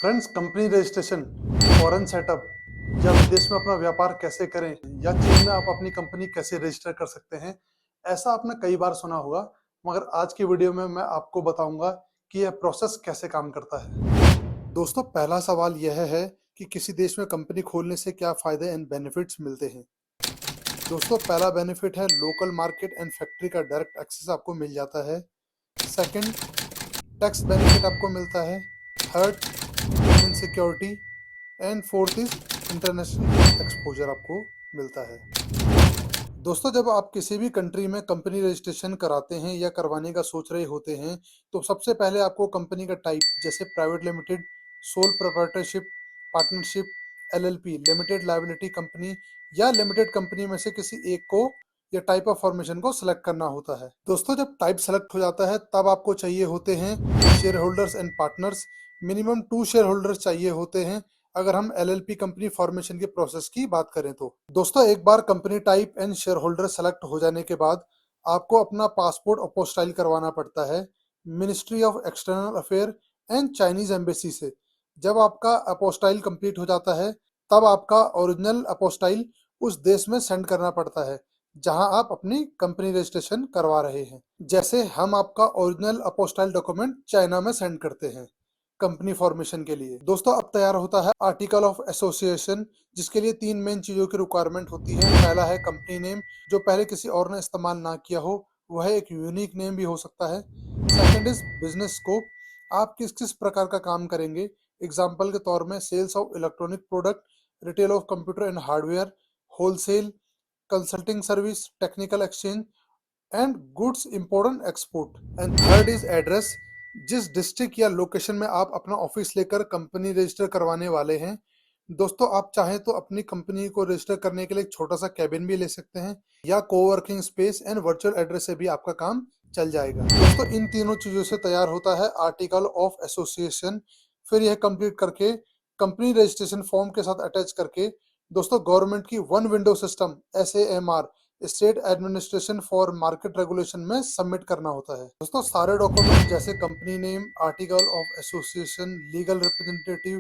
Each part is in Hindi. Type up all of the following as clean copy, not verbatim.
Friends, company registration, foreign setup या विदेश में अपना व्यापार कैसे करें या चीन में आप अपनी कंपनी कैसे रजिस्टर कर सकते हैं, ऐसा आपने कई बार सुना होगा। मगर आज की वीडियो में मैं आपको बताऊंगा कि यह प्रोसेस कैसे काम करता है। दोस्तों, पहला सवाल यह है कि किसी देश में कंपनी खोलने से क्या फायदे एंड बेनिफिट्स मिलते हैं। दोस्तों, पहला बेनिफिट है लोकल मार्केट एंड फैक्ट्री का डायरेक्ट एक्सेस आपको मिल जाता है। सेकंड, टैक्स बेनिफिट आपको मिलता है। Third, Indian security. And fourth is international exposure आपको मिलता है। दोस्तों, जब आप किसी भी कंट्री में कंपनी रजिस्ट्रेशन कराते हैं या करवाने का सोच रहे होते हैं, तो सबसे पहले आपको कंपनी का टाइप जैसे private limited, sole proprietorship, partnership, LLP, limited liability company या लिमिटेड कंपनी में से किसी एक को या टाइप ऑफ फॉर्मेशन को सिलेक्ट करना होता है। दोस्तों, जब टाइप सेलेक्ट हो जाता है तब आपको चाहिए होते हैं share holders and partners. Minimum 2 share holders चाहिए होते हैं अगर हम एलएलपी कंपनी फॉर्मेशन के प्रोसेस की बात करें तो। दोस्तों, एक बार company type and share holder select हो जाने के बाद आपको अपना पासपोर्ट अपोस्टाइल करवाना पड़ता है ministry of external affair and Chinese embassy से। जब आपका अपोस्टाइल कंप्लीट हो जाता है तब आपका ओरिजिनल अपोस्टाइल उस देश में सेंड करना पड़ता है जहां आप अपनी कंपनी रजिस्ट्रेशन करवा रहे हैं। जैसे हम आपका ओरिजिनल अपोस्टाइल डॉक्यूमेंट चाइना में सेंड करते हैं कंपनी फॉर्मेशन के लिए। दोस्तों, अब तैयार होता है आर्टिकल ऑफ एसोसिएशन, जिसके लिए 3 मेन चीजों की रिक्वायरमेंट होती है। पहला है कंपनी नेम, जो पहले किसी और ने इस्तेमाल ना किया हो, वह एक यूनिक नेम भी हो सकता है। सेकंड इज बिजनेस स्कोप, आप किस किस प्रकार का काम करेंगे। एग्जाम्पल के तौर में sales of electronic product, retail of computer and hardware, wholesale, consulting service, technical exchange and goods import and export. And third is address, जिस डिस्ट्रिक्ट या लोकेशन में आप अपना ऑफिस लेकर कंपनी रजिस्टर करवाने वाले हैं। दोस्तों, आप चाहें तो अपनी कंपनी को रजिस्टर करने के लिए एक छोटा सा कैबिन भी ले सकते हैं या coworking space and virtual address से भी आपका काम चल जाएगा। दोस्तों, इन तीनों चीजों से तैयार होता है आर्टिकल ऑफ एसोसिएशन। फिर यह कंप्लीट करके कंपनी रजिस्ट्रेशन फॉर्म के साथ अटैच करके दोस्तों गवर्नमेंट की one window system SAMR, state administration for market regulation में सबमिट करना होता है। दोस्तों, सारे डॉक्यूमेंट जैसे company name, article of association, legal representative,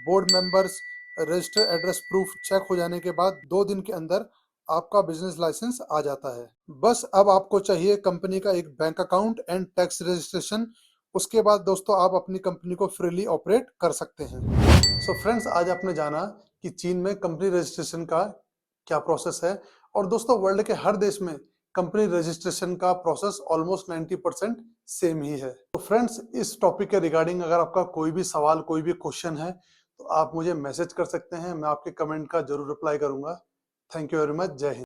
board members, register address proof check हो जाने के बाद 2 दिन के अंदर आपका बिजनेस लाइसेंस आ जाता है। बस अब आपको चाहिए कंपनी का एक bank account and tax registration. उसके बाद दोस्तों आप अपनी कंपनी को फ्रीली ऑपरेट कर सकते हैं। सो फ्रेंड्स, आज आपने जाना कि चीन में कंपनी रजिस्ट्रेशन का क्या प्रोसेस है। और दोस्तों, वर्ल्ड के हर देश में कंपनी रजिस्ट्रेशन का प्रोसेस ऑलमोस्ट 90% सेम ही है। तो फ्रेंड्स, इस टॉपिक के रिगार्डिंग अगर आपका कोई भी सवाल, कोई भी क्वेश्चन है तो आप मुझे मैसेज कर सकते हैं। मैं आपके कमेंट का जरूर रिप्लाई करूंगा। Thank you very much. जय हिंद।